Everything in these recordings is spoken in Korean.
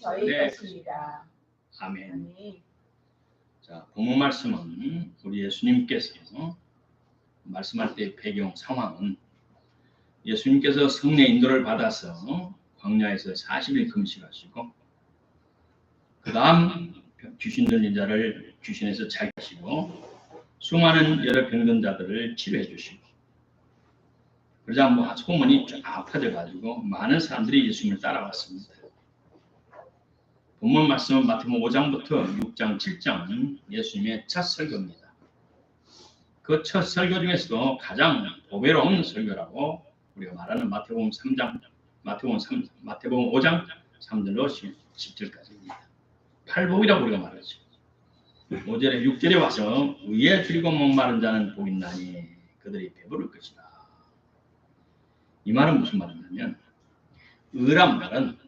저희 것입니다. 아멘. 아멘. 자, 본문 말씀은 우리 예수님께서 말씀할 때의 배경 상황은 예수님께서 성령 인도를 받아서 광야에서 40일 금식하시고 그 다음 귀신 들린 자를 귀신에서 잘 하시고 수많은 여러 병든자들을 치료해 주시고 그러자 뭐 소문이 쫙 퍼져가지고 많은 사람들이 예수님을 따라왔습니다. 본문 말씀은 마태복음 5장부터 6장, 7장은 예수님의 첫 설교입니다. 그 첫 설교 중에서도 가장 보배로운 설교라고 우리가 말하는 마태복음 5장 3절로 10절까지입니다. 팔복이라고 우리가 말하죠. 5절에 6절에 와서 의에 줄이고 목마른 자는 복이 있나니 그들이 배부를 것이다. 이 말은 무슨 말이냐면 의란 말은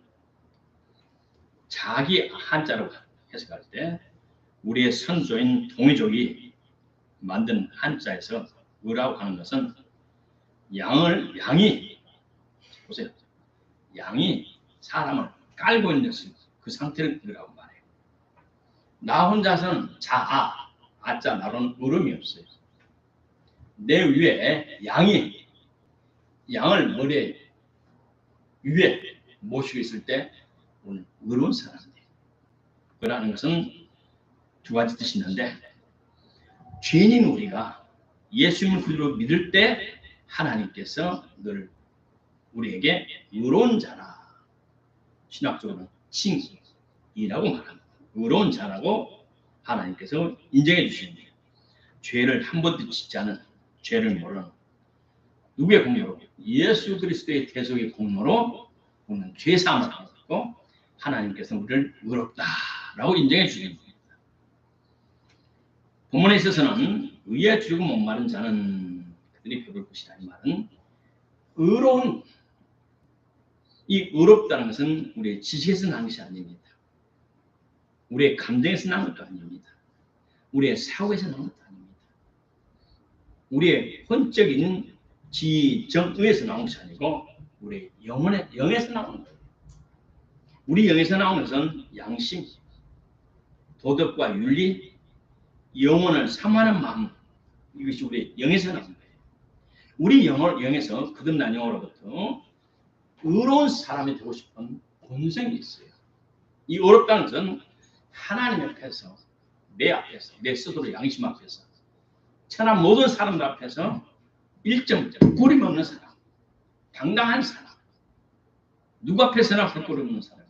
자기 한자로 해석할 때 우리의 선조인 동이족이 만든 한자에서 의라고 하는 것은 양이 보세요. 양이 사람을 깔고 있는 그 상태를 의라고 말해요. 나 혼자서는 자아, 아자 나로는 의름이 없어요. 내 위에 양을 머리에 위에 모시고 있을 때 오늘 의로운 사람들. 그라는 것은 두 가지 뜻이 있는데 죄인인 우리가 예수님을 구주로 믿을 때 하나님께서 늘 우리에게 의로운 자라 신학적으로는 칭이라고 말합니다. 의로운 자라고 하나님께서 인정해 주십니다. 죄를 한 번도 짓지 않은 죄를 모르는 누구의 공로로? 예수 그리스도의 대속의 공로로 우리는 죄사함을 받고 하나님께서 우리를 의롭다라고 인정해 주십니다. 본문에 있어서는 의에 줄이고 목마른 자는 그들이 배부를 것이다. 이 말은 의로운 이 의롭다는 것은 우리의 지식에서 난 것이 아닙니다. 우리의 감정에서 난 것도 아닙니다. 우리의 사고에서 난 것도 아닙니다. 우리의 혼적인 지정의에서 나온 것이 아니고 우리의 영에서 나오는 거예요. 우리 영에서 나오는 것은 양심, 도덕과 윤리, 영혼을 사모하는 마음 이것이 우리 영에서 나오는 거예요. 우리 영에서 거듭난 영으로부터 의로운 사람이 되고 싶은 본성이 있어요. 이 의롭다는 것은 하나님 앞에서 내 앞에서 내 스스로 양심 앞에서 천하 모든 사람들 앞에서 일점 부끄러움 없는 사람, 당당한 사람, 누구 앞에서나 부끄러움 없는 사람.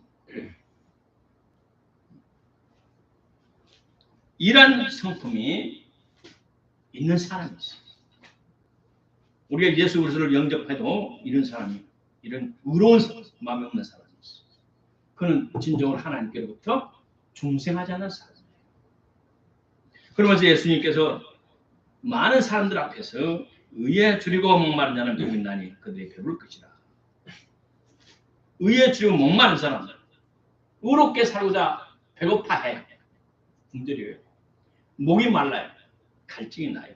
이런 성품이 있는 사람이 있어요. 우리가 예수 그리스도를 영접해도 이런 사람이 이런 의로운 마음이 없는 사람이 있어요. 그는 진정으로 하나님께로부터 중생하지 않은 사람이에요. 그러면서 예수님께서 많은 사람들 앞에서 의에 줄이고 목마른 자는 누구 있나니 그들이 배부를 것이다. 의에 줄이고 목마른 사람들 의롭게 살고자 배고파해. 굶주려요. 목이 말라요. 갈증이 나요.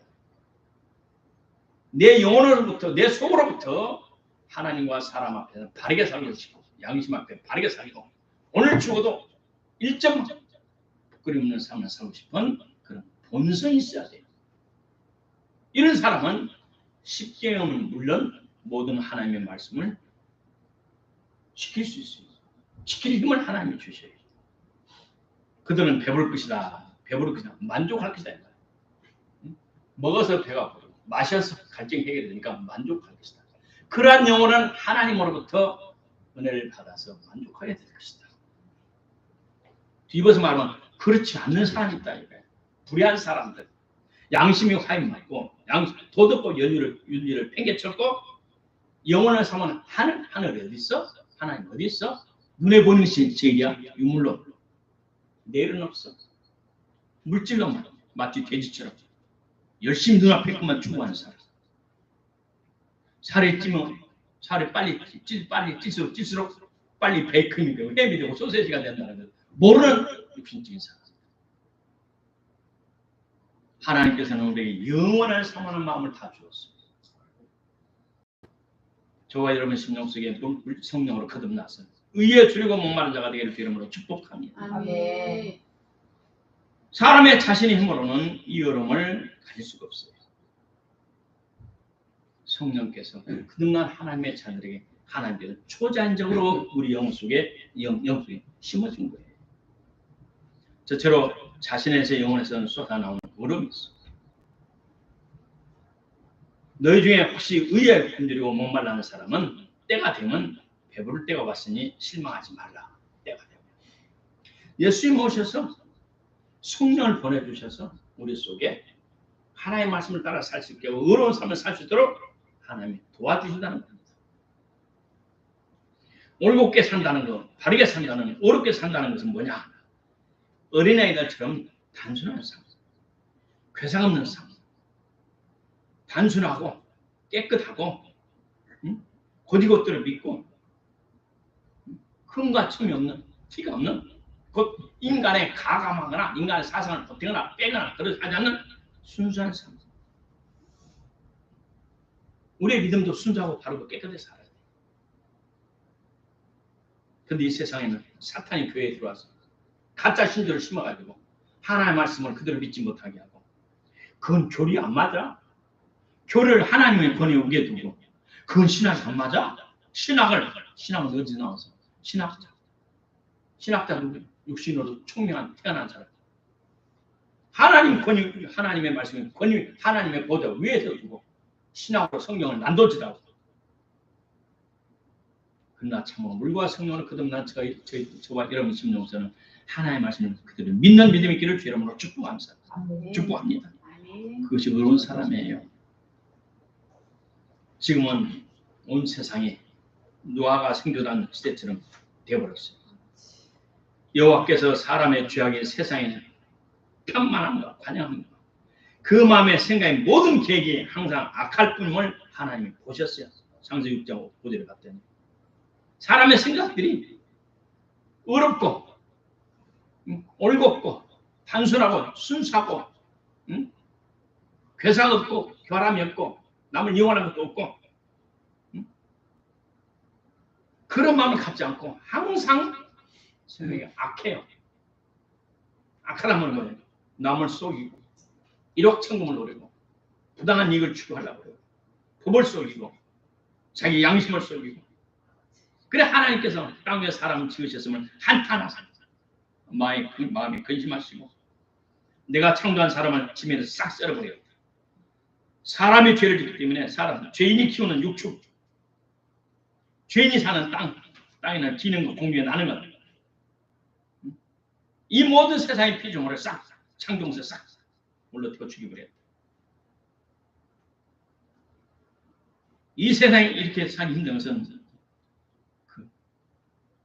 내 영혼으로부터 내 속으로부터 하나님과 사람 앞에서 바르게 살고 싶고 양심 앞에 바르게 살고 오늘 죽어도 1점 부끄러움 없는 삶을 살고 싶은 그런 본성이 있어야 돼요. 이런 사람은 십계명은 물론 모든 하나님의 말씀을 지킬 수 있습니다. 지킬 힘을 하나님이 주셔요. 그들은 배부를 것이다. 배부를 것이다. 만족할 것이다. 먹어서 배가 부르고 마셔서 갈증이 해결되니까 만족할 것이다. 그러한 영혼은 하나님으로부터 은혜를 받아서 만족하게 될 것이다. 뒤집어서 말하면 그렇지 않는 사람이 있다. 이거예요. 불의한 사람들. 양심이 화인 맞고 도덕과 윤리를 팽개쳤고 영혼을 삼은 하늘 어디 있어? 하나님 어디 있어? 눈에 보이는 것이 제일이야. 유물로. 내일은 없어. 물질로 마치 돼지처럼 열심히 눈앞에 것만 추구하는 사람. 살이 찌면 살이 빨리 찔수록 빨리 베이컨이 되고 햄이 되고 소세지가 된다는 것. 모르는 육신적인 사람. 하나님께서는 우리에게 영원한 사모하는 마음을 다 주었어요. 저와 여러분 심령 속에 성령으로 거듭나서 의에 줄이고 목마른 자가 되기를 이름으로 축복합니다. 아멘. 사람의 자신의 힘으로는 이 여름을 가질 수가 없어요. 성령께서 그동안 하나님의 자녀들에게 하나님께서 초자연적으로 우리 영 속에 심어준 거예요. 저처럼 자신에서 영혼에서는 쏟아나오는 얼음이 있어. 너희 중에 혹시 의에 굶주리고 목말라는 사람은 때가 되면 배부를 때가 왔으니 실망하지 말라. 때가 되면 예수님 오셔서 성령을 보내주셔서 우리 속에 하나님의 말씀을 따라 살 수 있게 하고 의로운 삶을 살 수 있도록 하나님이 도와주신다는 겁니다. 올곧게 산다는 것, 바르게 산다는 것, 어렵게 산다는 것은 뭐냐? 어린아이들처럼 단순한 삶, 괴상 없는 삶, 단순하고 깨끗하고 곧이것들을 믿고 흠과 틈이 없는, 티가 없는 곧 인간의 가감하거나 인간의 사상을 버티거나 빼거나 그렇게 하지 않는 순수한 삶. 우리의 믿음도 순수하고 바르고 깨끗하게 살아야 돼. 그런데 이 세상에는 사탄이 교회에 들어와서 가짜 신조를 심어가지고 하나님의 말씀을 그대로 믿지 못하게 하고 그건 교리 안 맞아. 교리를 하나님의 권위에 우게 두고 그건 신학이 안 맞아. 신학은 어디서 나와서 신학자 누구? 육신으로 총명한 태어난 사람. 하나님 권위, 하나님의 말씀을 권위, 하나님의 보좌 위에서 두고 신학으로 성경을 난도질하고. 그러나 참으로 물과 성령을 거듭난 저와 여러분 심령에서는 하나님의 말씀을 그대로 믿는 믿음이 있기를 주 이름으로 축복합니다. 축복합니다. 그것이 의로운 사람이에요. 지금은 온 세상이 노아가 생겨난 시대처럼 되어버렸어요. 여호와께서 사람의 죄악이 세상에 편만함과 관영합니다. 그 마음의 생각의 모든 계획이 항상 악할 뿐임을 하나님이 보셨어요. 창세기 6장 5절에 봤더니 사람의 생각들이 어렵고 올곧고 단순하고 순수하고 괴상 없고 결함이 없고 남을 이용하는 것도 없고 그런 마음을 갖지 않고 항상 생각이 악해요. 악하다면 뭐예요? 남을 속이고 일확천금을 노리고 부당한 이익을 추구하려고 그래요. 법을 속이고 자기 양심을 속이고 그래 하나님께서 땅 위에 사람을 지으셨으면 한탄하사 마음이 근심하시고 내가 창조한 사람을 지면에서 싹 썰어버려요. 사람이 죄를 짓기 때문에 죄인이 키우는 육축 죄인이 사는 땅에는 기는 것, 공중에 나는 것 이 모든 세상의 피조물을 싹 창조물에서 싹 물러뜨려 죽여버려요. 이 세상에 이렇게 살기 힘든 것은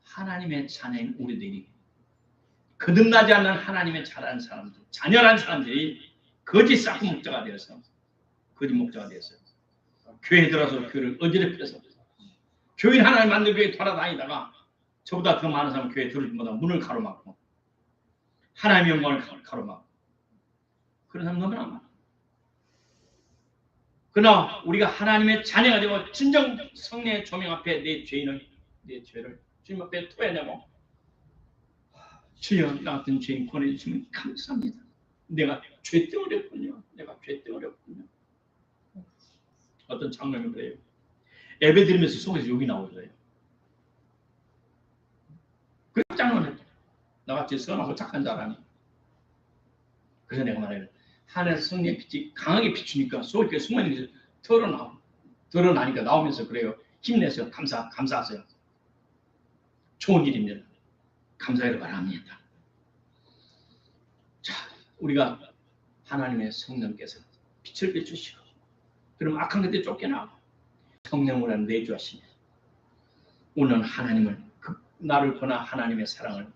하나님의 자녀인 우리들이 거듭나지 않는 하나님의 자녀란 사람들이 거짓 싹 목자가 되어서 교회에 들어서 교회를 어지럽혀서 교인 하나님 만든 교회에 돌아다니다가 저보다 더 많은 사람은 교회에 들어오지 못하고 문을 가로막고 하나님의 영광을 가로막고 그런 사람 너무나 많아. 그러나 우리가 하나님의 자녀가 되고 진정 성령의 조명 앞에 내 죄를 주님 앞에 토해내고 주여 나 같은 죄인 권해주시면 감사합니다. 내가 죄덩어렸군요. 어떤 장면이 그래요. 예배 드리면서 속에서 욕이 나오더래요. 그 깜짝 놀랐죠. 나같이 선하고 착한 자라니. 그래서 내가 말해요. 하늘에서 성령의 빛이 강하게 비추니까 속에 숨어있는 것이 드러나니까 나오면서 그래요. 힘내서 감사하세요. 좋은 일입니다. 감사하기를 바랍니다. 자, 우리가 하나님의 성령께서 빛을 비추시고 그럼 악한 것들이 쫓겨나고 성령을 내주하시며 오늘 하나님을 나를 보나 하나님의 사랑을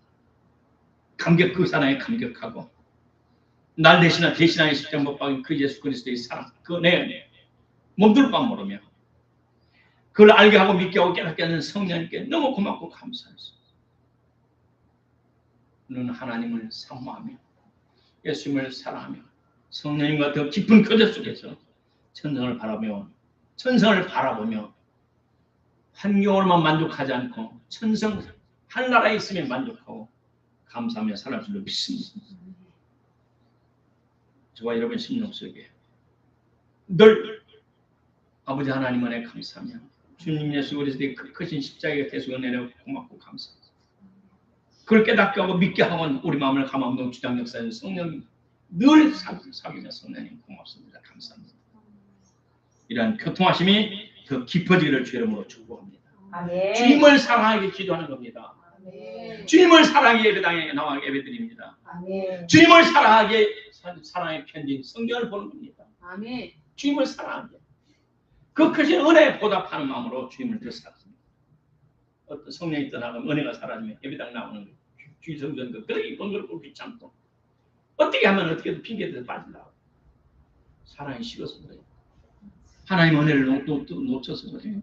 그 사랑에 감격하고 날 대신하여 십자가 못 박은 그 예수 그리스도의 사랑 내 몸둘 바 모르며 그걸 알게 하고 믿게 하고 깨닫게 하는 성령님께 너무 고맙고 감사했습니다. 너는 하나님을 사모하며 예수님을 사랑하며 성령님과 더 깊은 교제 속에서 천성을 바라보며 환경으로만 만족하지 않고 하늘나라에 있으면 만족하고 감사하며 살아갈 줄로 믿습니다. 저와 여러분 심령 속에 늘 아버지 하나님 은혜 감사하며 주님 예수 그리스도의 크신 십자가의 대속을 내려 고맙고 감사합니다. 그걸 깨닫게 하고 믿게 하고 우리 마음을 감화운동 주장 역사에 성령 늘 사귀며 성령님 고맙습니다. 감사합니다. 이러한 교통하심이 더 깊어지기를 주 이름으로 축복합니다. 아멘. 주님을 사랑하게 기도하는 겁니다. 아멘. 주님을 사랑하게 예배당에 나와 예배드립니다. 아멘. 주님을 사랑하게 사랑의 편지 성경을 보는 겁니다. 아멘. 주님을 사랑하게 그 크신 은혜에 보답하는 마음으로 주님을 더 사랑합니다. 어떤 성령이 떠나가면 은혜가 사라지면 예배당 나오는 주의성전 그들이 번거롭고 귀찮고 어떻게 하면 어떻게든 핑계대서 빠진다고 사랑이 식어서 그래요. 하나님 은혜를 놓쳐서 그래요.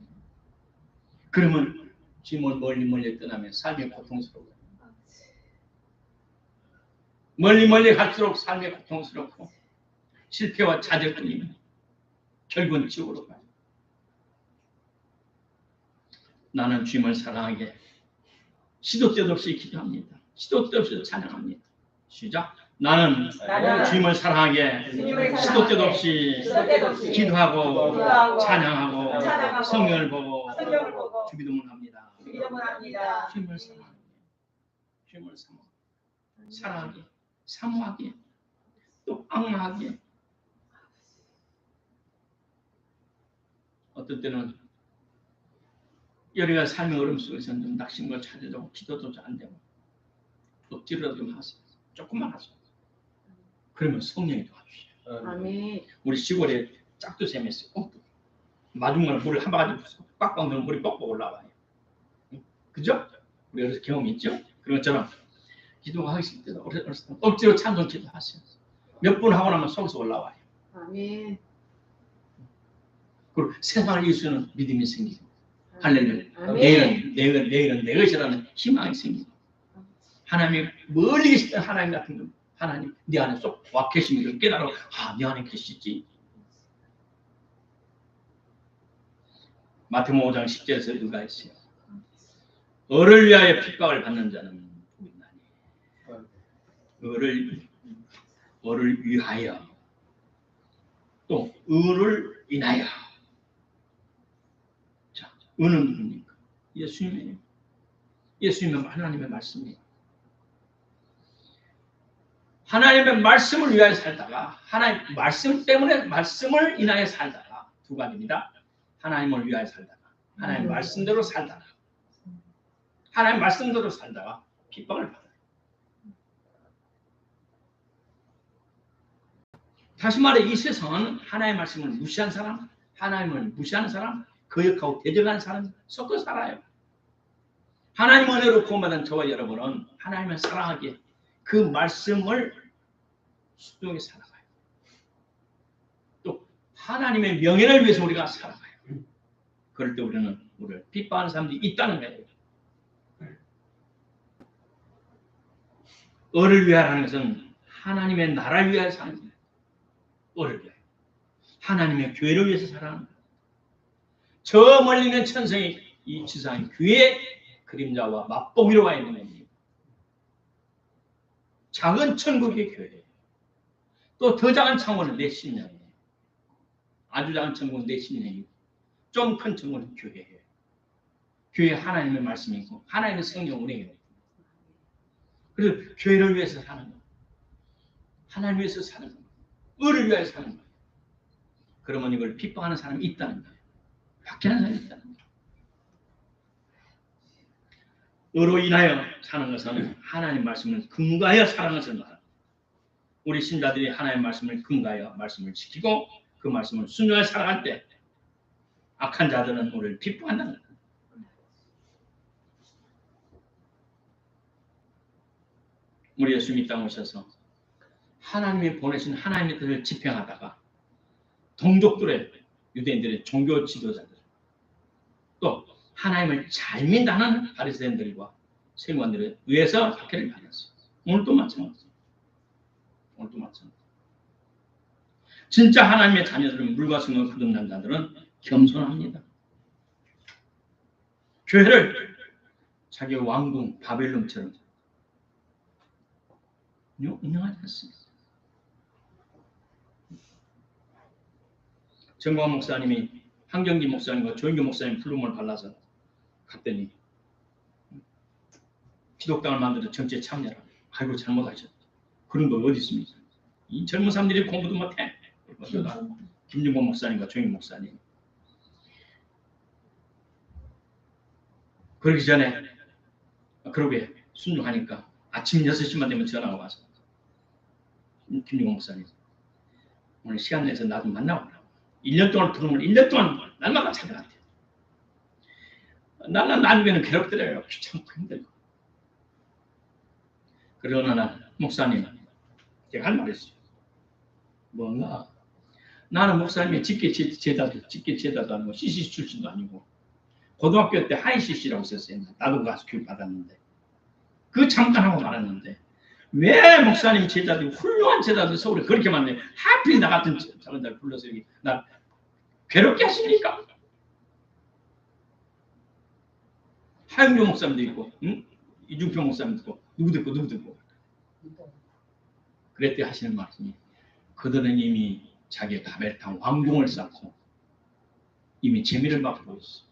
그러면 주님을 멀리 떠나면 삶이 고통스러워요. 멀리 갈수록 삶이 고통스럽고 실패와 좌절뿐이면 결국은 지옥으로 가요. 나는 주님을 사랑하게 시도 때도 없이 기도합니다. 시도 때도 없이 찬양합니다. 시작. 나는 주님을 사랑하게 시도 때도 없이 기도하고 찬양하고 성경을 보고 주기도문 합니다. 주님을 사랑하게 주님을 사랑하게 사모하게 또 악마하게 어떤 때는 여리가 삶의 어려움 속에서는 좀 낙심과 찾아주고 기도도 잘 안 되고 억지로라도 좀 하세요. 조금만 하세요. 그러면 성령이 도와주셔요. 아멘. 우리 시골에 짝도 샘했어요. 마중물 물을 한 바가지 꽉꽉 넣으면 물이 뻑뻑 올라와요. 그죠? 우리 어려서 경험 있죠? 그런 것처럼 기도가 하기 싫을 때도 억지로 찬송 기도하세요. 몇 분 하고 나면 속에서 올라와요. 아멘. 그리고 세상을 이길 수 있는 믿음이 생기고 할렐루야. 아멘. 내일은 내 것이라는 희망이 생기고 하나님이 멀리 계시던 하나님 같은 분 하나님 네 안에 쏙 와 계심을 깨달아 네 안에 계시지. 마태복음 5장 10절에서 누가 있어요? 을을 위하여 핍박을 받는 자는 복이 나니 을을 위하여 또 을을 인하여 자 은은 누굽니까? 예수님이에요. 예수님은 하나님의 말씀이에요. 하나님의 말씀을 위하여 살다가 하나님 말씀 때문에 말씀을 인하여 살다가 두 가지입니다. 하나님을 위하여 살다가 하나님 말씀대로 살다가 하나님 말씀대로 살다가 핍박을 받아요. 다시 말해 이 세상은 하나님의 말씀을 무시한 사람, 하나님을 무시하는 사람, 거역하고 대적하는 사람 섞어 살아요. 하나님 은혜로 구원받은 저와 여러분은 하나님을 사랑하기에 그 말씀을 순종해 살아가요. 또 하나님의 명예를 위해서 우리가 살아가요. 그럴 때 우리를 핍박하는 사람들이 있다는 거예요. 을을 위하라는 것은 하나님의 나라를 위하여 사는 거예요. 을을 위하여. 하나님의 교회를 위해서 살아가는 거예요. 저 멀리 있는 천성이 이 지상의 교회의 그림자와 맛보기로 와 있는 겁니다. 작은 천국의 교회. 또 더 작은 천국은 내 심령이에요. 아주 작은 천국은 내 심령이고 좀 큰 천국은 교회예요. 교회 하나님의 말씀이 있고 하나님의 성령 은혜예요. 그래서 교회를 위해서 사는 거예요. 하나님 위해서 사는 거예요. 을을 위하여 사는 거예요. 그러면 이걸 핍박하는 사람이 있다는 거예요. 박해하는 사람이 있다는 거예요. 의로 인하여 사는 것은 하나님 말씀을 근거하여 사는 것을 말합니다. 우리 신자들이 하나님 말씀을 근거하여 말씀을 지키고 그 말씀을 순종하여 살아갈 때 악한 자들은 우리를 핍박한다는 거예요. 우리 예수님이 땅에 오셔서 하나님이 보내신 하나님의 뜻을 집행하다가 동족들의 유대인들의 종교 지도자들 또 하나님을 잘 믿는 바리새인들과 세관들에 의해서 박해를 받았어요. 오늘도 마찬가지예요. 오늘도 마찬가지. 진짜 하나님의 자녀들은 물과 성령을 거듭난 자들은 겸손합니다. 교회를 자기 왕궁 바벨론처럼 운영하지 않습니다. 정광 목사님이 황경기 목사님과 조인규 목사님 플루머를 발라서 갔더니 기독당을 만들어 정치에 참여하라. 아이고 잘못하셨다. 그런 거 어디 있습니까? 이 젊은 사람들이 공부도 못해. 김중곤 목사님과 조인규 목사님. 그러기 전에 그러게 순종하니까 아침 6시만 되면 전화가 와서 김중곤 목사님 오늘 시간 내서 나 좀 만나보라고. 1년 동안 부르면 1년 동안 날마다 찾아갔대요. 나는 나중에는 괴롭더래요. 귀찮고 힘들고. 그러고 어느 날 목사님 제가 할 말이 있어요. 뭔가 나는 목사님이 직계 제자도 아니고 CCC 출신도 아니고 고등학교 때 하이CC라고 썼어요. 나도 가서 교육 받았는데 그 잠깐 하고 말았는데 왜 목사님 제자들이 훌륭한 제자들 서울에 그렇게 많네. 하필 나 같은 사람들 불러서 여기 나 괴롭게 하십니까? 하영조 목사님도 있고 이중표 목사님도 있고 누구도 있고 그랬더니 하시는 말씀이 그들은 이미 자기의 바벨탑 왕궁을 쌓고 이미 재미를 맛보고 있어.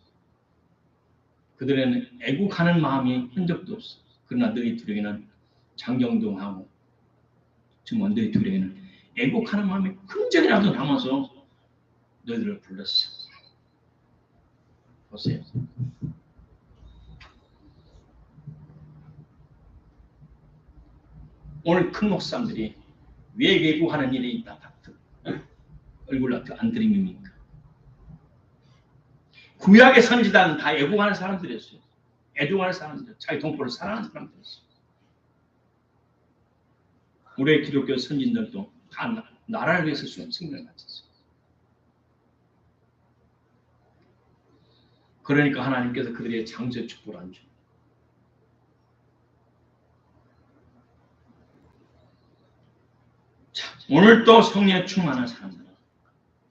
그들에는 애국하는 마음이 흔적도 없어. 그러나 너희 둘에게는 장경동하고 지금 너희 둘에게는 애국하는 마음이 흔적이라도 남아서 너희들을 불렀어. 보세요. 오늘 큰 목사님들이 왜 애국하는 일이 있다. 얼굴 안 들이밉니까? 구약의 선지자는 다 애국하는 사람들이었어요. 애국하는 사람들, 자기 동포를 사랑하는 사람들이었어요. 우리의 기독교 선진들도 다 나라를 위해서 생명을 바쳤어요. 그러니까 하나님께서 그들의 장세 축복을 안 줍니다. 자, 오늘 또 성령에 충만한 사람들은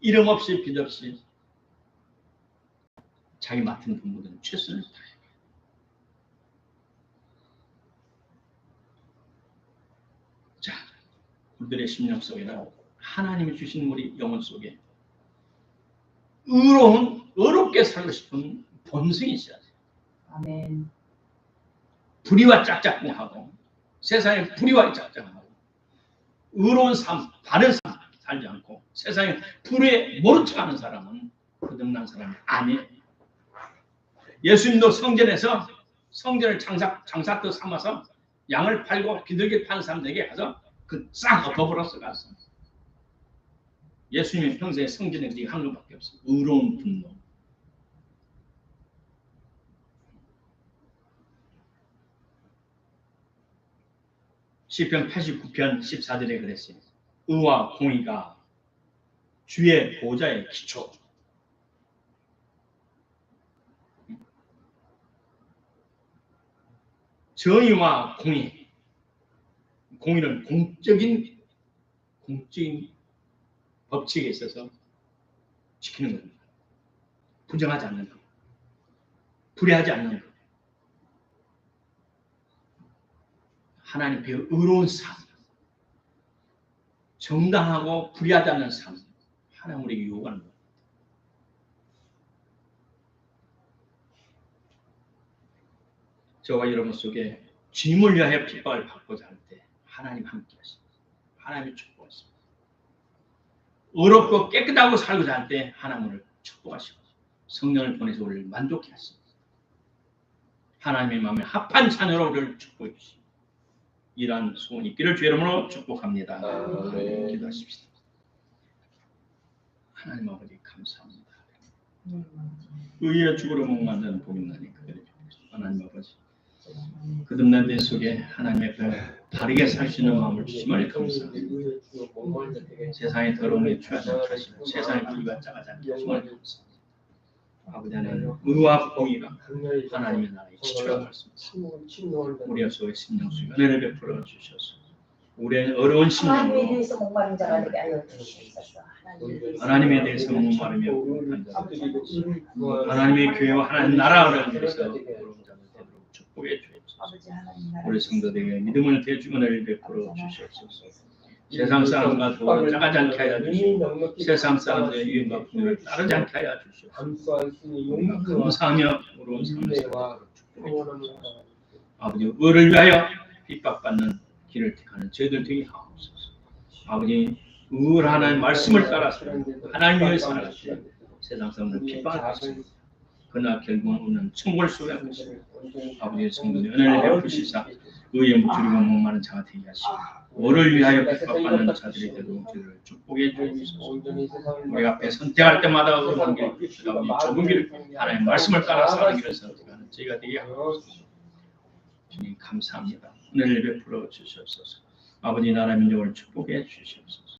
이름 없이 빚 없이 자기 맡은 분들은 최선을 다해요. 자, 우리들의 심령 속에는 하나님이 주신 우리 영혼 속에 의롭게 살고 싶은 본성이 있어야 돼요. 아멘. 불의와 짝짝꿍하고 세상에 불의와 짝짝꿍하고 의로운 삶, 바른 삶 살지 않고 세상에 불의에 모른 척하는 사람은 거듭난 사람이 아니에요. 예수님도 성전에서 성전을 장사터 삼아서 양을 팔고 비둘기 파는 사람들에게 가서 그 싹 엎어버렸어 가서. 예수님의 평소에 성전에 그게 한 것밖에 없어요. 의로운 분노. 시편 89편 14절에 그랬어요. 의와 공의가 주의 보좌의 기초. 정의와 공의. 공의는 공적인 법칙에 있어서 지키는 겁니다. 부정하지 않는 것. 불의하지 않는 것. 하나님께 의로운 삶. 정당하고 불의하지 않는 삶. 하나님 우리에게 요구하는 것. 저와 여러분 속에 주님을 위하여 핍박을 받고자 할 때 하나님 함께 하십니다. 하나님이 축복하십니다. 의롭고 깨끗하고 살고자 할 때 하나님을 축복하시고 성령을 보내서 우리를 만족해 하십니다. 하나님의 마음에 합한 자녀로 우리를 축복해 주십니다. 이러한 소원이 있기를 주 이름으로 축복합니다. 기도하십시다. 하나님 아버지 감사합니다. 의의 죽으로 목만드는 복임나니 그들의 하나님 아버지 거듭난 데 속에 하나님의 바르게 살 수 있는 마음을 주심을 감사합니다. 세상의 더러움에 취하지 않게 하시고 세상의 불의가 짜가지 않게 하심을 감사합니다. 아버지 하나님 의와 공의가 하나님의 나라의 지초라고 말씀하십니다. 우리의 속에 심령 속에 은혜를 베풀어 주셔서 우리의 어려운 심령으로 하나님에 대해서 목마른 자가 되게 하여 주시옵소서. 하나님에 대해서 목마르며 하나님의 교회와 하나님 나라를 위해서 어려운 자들 되도록 축복해 축복해 주옵소서. 아버지 하나님 나라 우리 성도들에게 믿음을 대주 은혜를 베풀어 주시옵소서. 세상 사람과 짜가지 않게 하여 주시고 세상 사람들의 유행과 풍요를 따르지 않게 하여 주시옵소서. 감수할 수 있는 우리가 용기와 감사하며 우러운 삶을 인내와 축복해 평온함을 주옵소서. 바라옵니다. 아버지 의를 위하여 핍박받는 길을 택하는 저희들 되게 하옵소서. 아버지 의하는 말씀을 따라서 하나님 위해서 살아가시고 세상 사람들 핍박하시고 그러나 결국은 우리는 천국을 소유할 것입니다. 아버지의 성도의 은혜를 베푸시사 의에 무추리고 목마른 자가 되게 하시고 의를 위하여 핍박받는 자들이 되도록 저희를 축복해 주옵소서. 우리 앞에 선택할 때마다 의로운 길, 아버지 좁은 길, 하나님의 말씀을 따라서 하는 길을 선택하는 저희가 되게 하옵소서. 주님 감사합니다. 은혜를 베풀어 주시옵소서. 아버지 나라 민족을 축복해 주시옵소서.